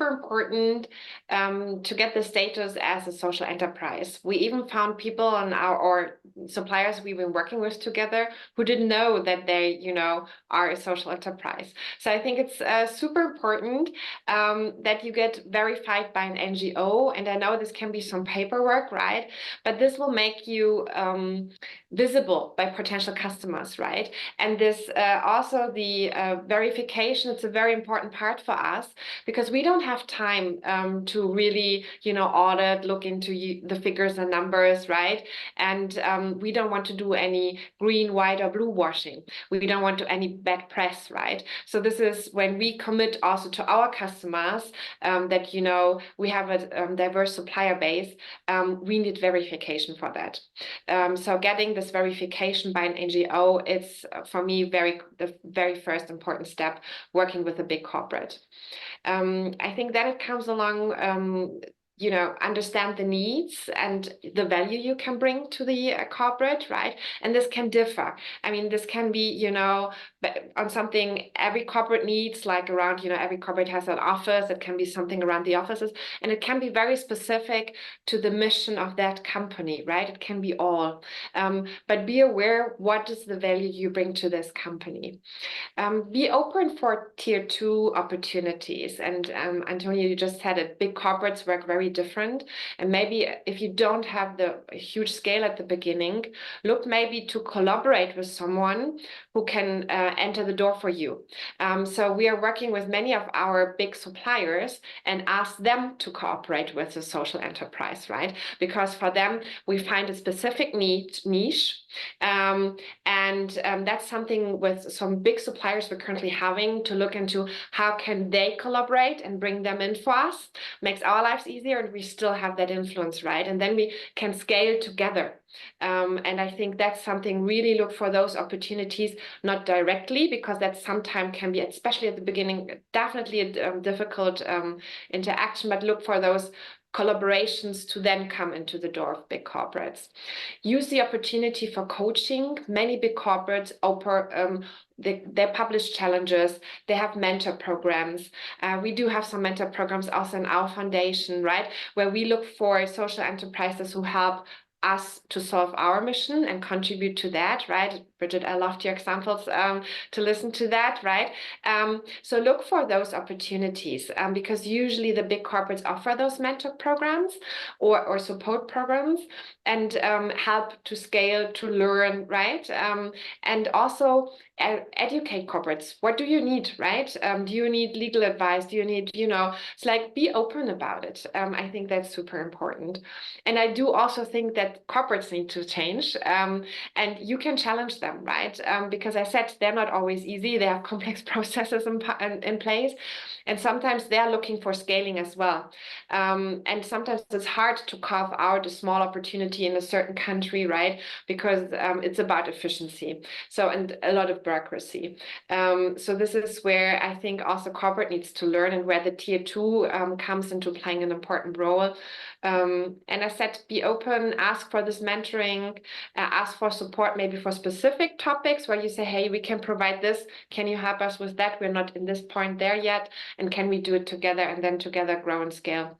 super important to get the status as a social enterprise. We even found people on our suppliers we've been working with together who didn't know that they, are a social enterprise. So I think it's super important that you get verified by an NGO. And I know this can be some paperwork, right? But this will make you visible by potential customers, right? And this also the verification, it's a very important part for us because we don't have time to really, audit, look into the figures and numbers, right? And we don't want to do any green, white, or blue washing. We don't want to any bad press, right? So this is when we commit also to our customers that, we have a diverse supplier base. We need verification for that. So getting this verification by an NGO, it's for me the very first important step, working with a big corporate. I think then it comes along understand the needs and the value you can bring to the corporate, right? And this can differ. I mean, this can be, on something every corporate needs, like around, every corporate has an office. It can be something around the offices, and it can be very specific to the mission of that company, right? It can be all. But be aware, what is the value you bring to this company? Be open for tier 2 opportunities. And Antonia, you just said it, big corporates work very different. And maybe if you don't have the huge scale at the beginning, look maybe to collaborate with someone who can enter the door for you. So we are working with many of our big suppliers and ask them to cooperate with the social enterprise, right? Because for them, we find a specific niche. That's something with some big suppliers we're currently having to look into how can they collaborate and bring them in for us. Makes our lives easier and we still have that influence, right? And then we can scale together. And I think that's something, really look for those opportunities, not directly, because that sometimes can be, especially at the beginning, definitely a difficult interaction, but look for those collaborations to then come into the door of big corporates. Use the opportunity for coaching. Many big corporates offer they publish challenges, they have mentor programs. We do have some mentor programs also in our foundation, right? Where we look for social enterprises who help us to solve our mission and contribute to that, right? Bridget, I loved your examples to listen to that, right? So look for those opportunities because usually the big corporates offer those mentor programs or support programs and help to scale, to learn, right? And also educate corporates. What do you need, right? Do you need legal advice? Do you need, it's like, be open about it. I think that's super important. And I do also think that corporates need to change and you can challenge them, right? Because I said they're not always easy. They have complex processes in place. And sometimes they're looking for scaling as well. And sometimes it's hard to carve out a small opportunity in a certain country, right? Because it's about efficiency. So, and a lot of bureaucracy. So this is where I think also corporate needs to learn and where the tier 2 comes into playing an important role. And I said, be open, ask for this mentoring, ask for support maybe for specific topics where you say, hey, we can provide this. Can you help us with that? We're not in this point there yet. And can we do it together and then together grow and scale?